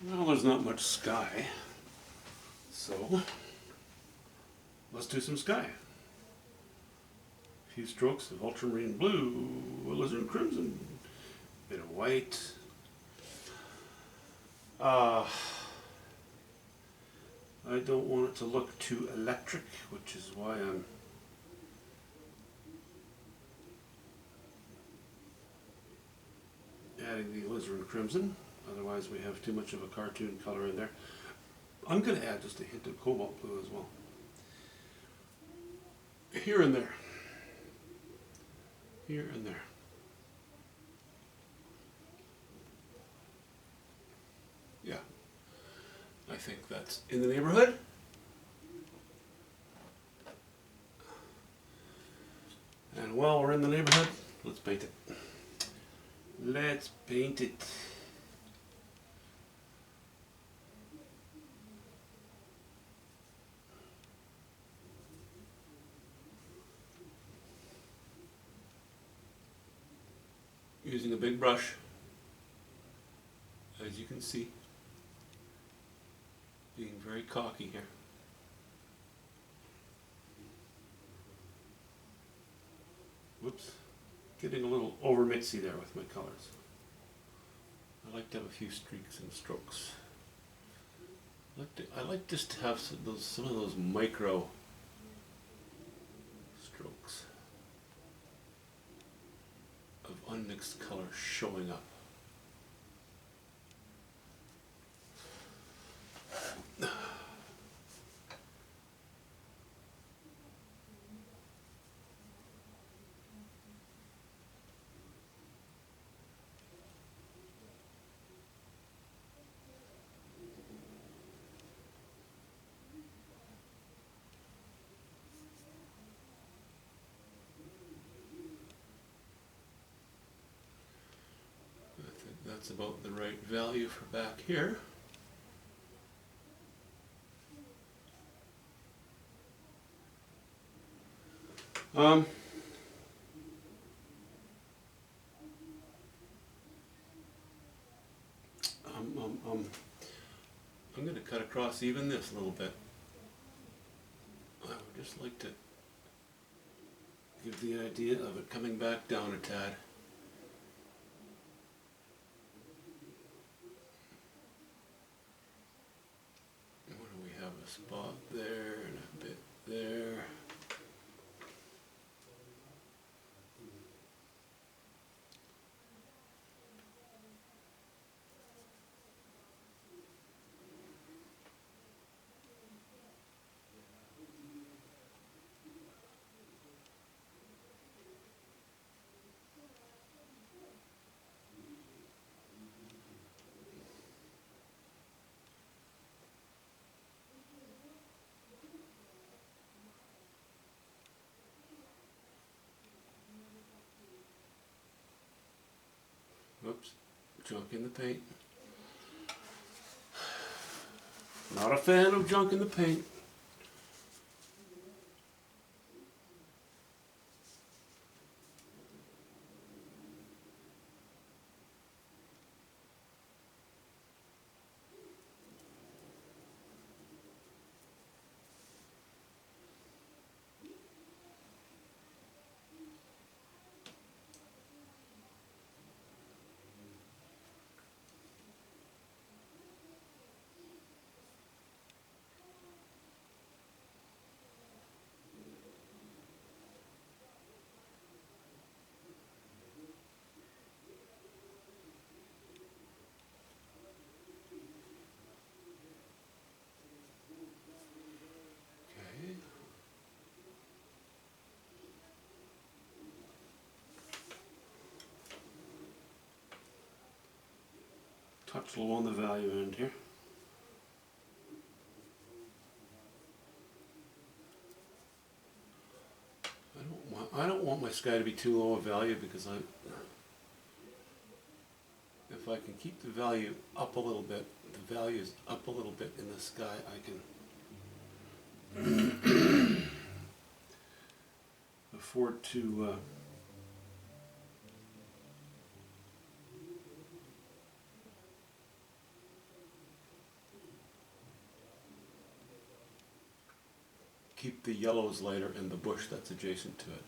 Well, there's not much sky, so let's do some sky. A few strokes of ultramarine blue, alizarin crimson, bit of white. I don't want it to look too electric, which is why I'm adding the alizarin crimson. Otherwise we have too much of a cartoon color in there. I'm going to add just a hint of cobalt blue as well. Here and there. Here and there. Yeah. I think that's in the neighborhood. And while we're in the neighborhood, let's paint it. Let's paint it. Using a big brush, as you can see, being very cocky here. Whoops, getting a little over mixy there with my colors. I like to have a few streaks and strokes. I like just to have some of those micro strokes of unmixed color showing up. That's about the right value for back here. I'm going to cut across even this a little bit. I would just like to give the idea of it coming back down a tad. A spot there and a bit there. Oops, junk in the paint. Not a fan of junk in the paint. Touch low on the value end here. I don't want my sky to be too low a value because if I can keep the value up a little bit, the values up a little bit in the sky, I can afford to keep the yellows lighter and the bush that's adjacent to it.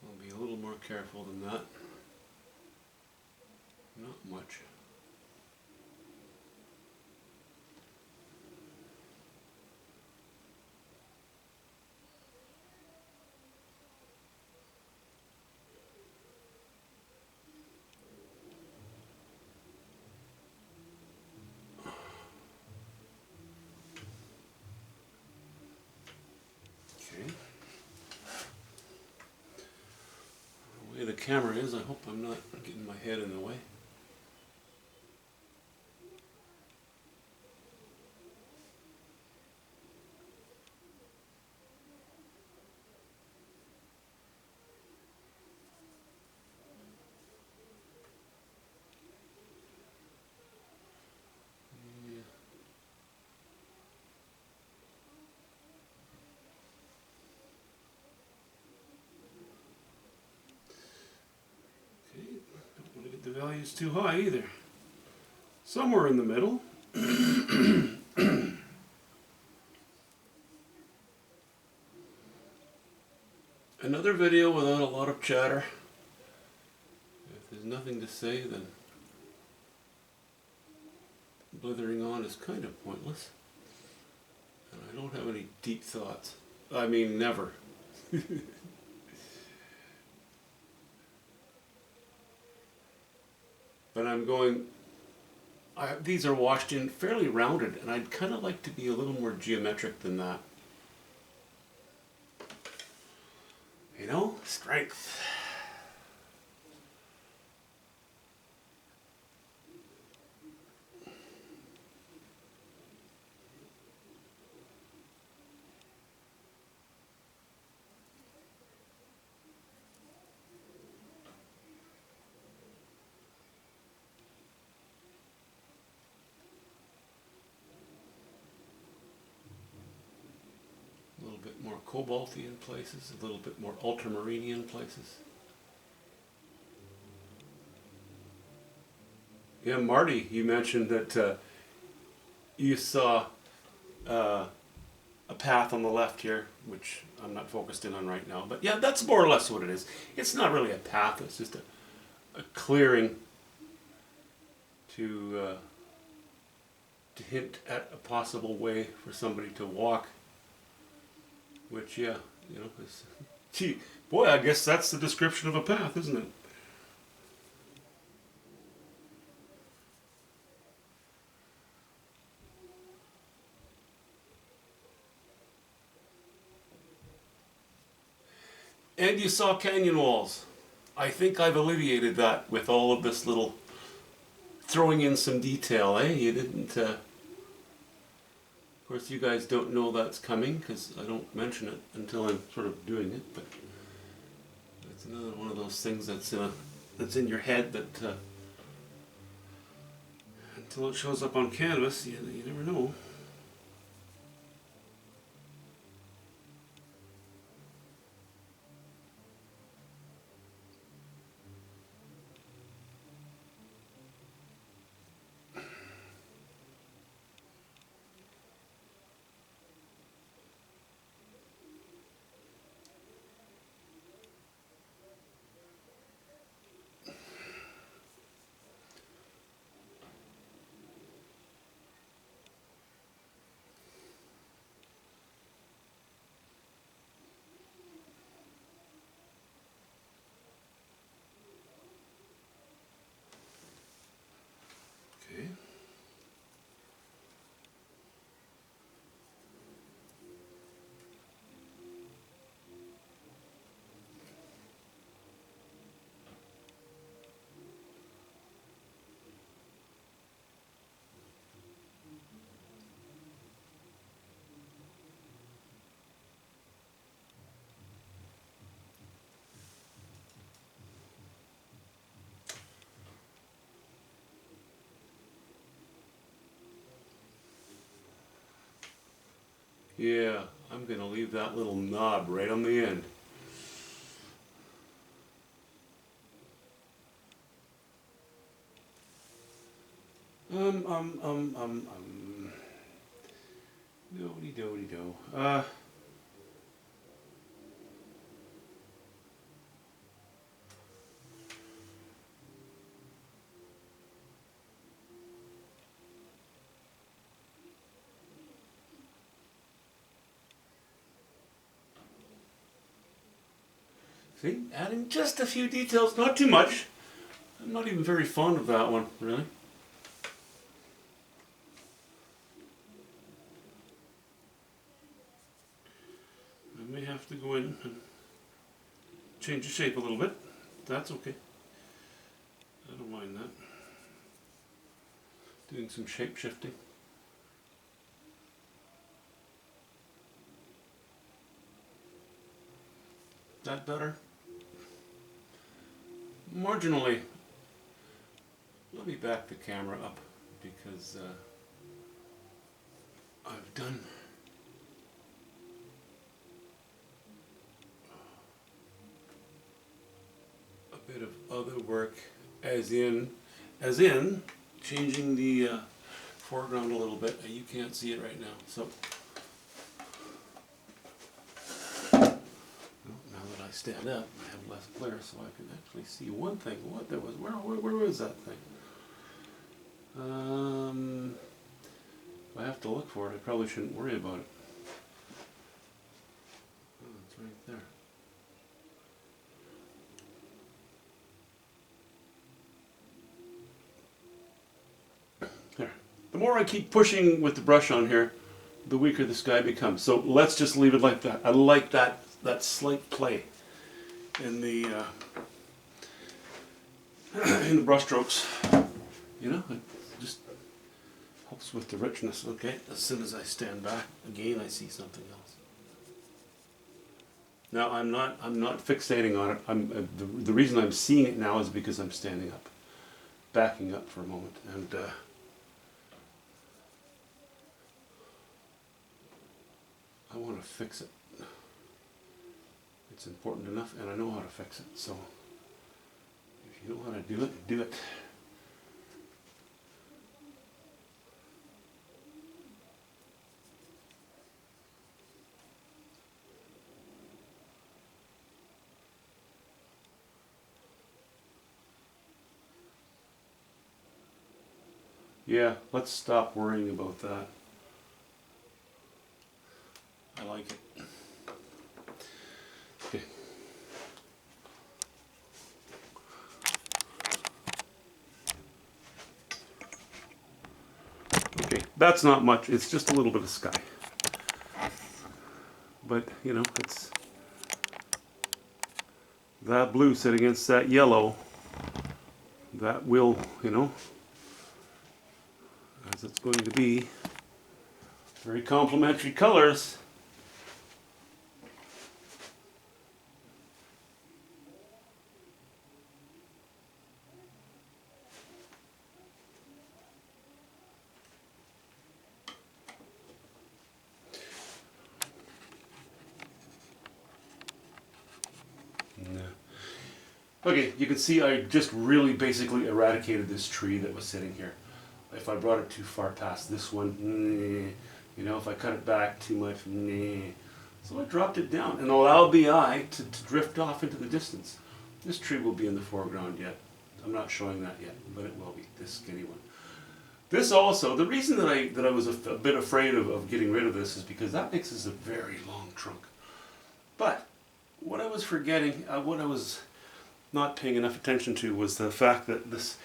I'll be a little more careful than that. Not much. Okay. The way the camera is, I hope I'm not getting my head in the way. Okay, don't want to get the values too high either. Somewhere in the middle. Another video without a lot of chatter. If there's nothing to say, then blithering on is kind of pointless. And I don't have any deep thoughts. I mean, never. But I'm going, these are washed in fairly rounded, and I'd kind of like to be a little more geometric than that. You know, strength. A little bit more cobalty in places, a little bit more ultramarine in places. Yeah, Marty, you mentioned that you saw a path on the left here, which I'm not focused in on right now. But yeah, that's more or less what it is. It's not really a path, it's just a clearing to hint at a possible way for somebody to walk. Which, yeah, you know, is, gee, boy, I guess that's the description of a path, isn't it? And you saw canyon walls. I think I've alleviated that with all of this little throwing in some detail, eh? You didn't, of course you guys don't know that's coming because I don't mention it until I'm sort of doing it, but it's another one of those things that's in your head that until it shows up on canvas, you never know. Okay. Yeah, I'm going to leave that little knob right on the end. Um, um, um, um, um. Do-de-do-de-do. See, adding just a few details, not too much. I'm not even very fond of that one, really. I may have to go in and change the shape a little bit. That's okay. I don't mind that. Doing some shape shifting. That better? Marginally. Let me back the camera up because I've done a bit of other work, as in changing the foreground a little bit. You can't see it right now, so now that I stand up, I have less glare, so I can actually see one thing. What there was? Where was that thing? If I have to look for it, I probably shouldn't worry about it. Oh, it's right there. There. The more I keep pushing with the brush on here, the weaker the sky becomes. So let's just leave it like that. I like that slight play in the in the brush strokes. You know, it just helps with the richness. Okay, as soon as I stand back again, I see something else. Now I'm not fixating on it. The reason I'm seeing it now is because I'm standing up, backing up for a moment, and I want to fix it. It's important enough, and I know how to fix it. So if you know how to do it, do it. Yeah, let's stop worrying about that. I like it. Okay. Okay, that's not much. It's just a little bit of sky. But, you know, it's that blue set against that yellow. That will, you know, as it's going to be, very complementary colors. Okay, you can see I just really basically eradicated this tree that was sitting here. If I brought it too far past this one, you know, if I cut it back too much, so I dropped it down and allowed the eye to drift off into the distance. This tree will be in the foreground yet. I'm not showing that yet, but it will be, this skinny one. This also, the reason that I was a bit afraid of getting rid of this is because that makes this a very long trunk. But what I was forgetting, what I was not paying enough attention to was the fact that this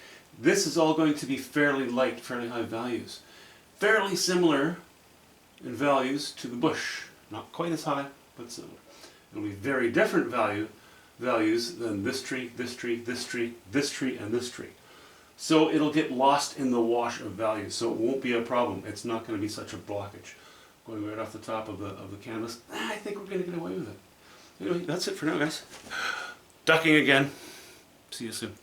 is all going to be fairly light, fairly high values. Fairly similar in values to the bush. Not quite as high, but similar. It'll be very different values than this tree, this tree, this tree, this tree, and this tree. So it'll get lost in the wash of values, so it won't be a problem. It's not going to be such a blockage. Going right off the top of the canvas, I think we're going to get away with it. Anyway, that's it for now, guys. Ducking again. See you soon.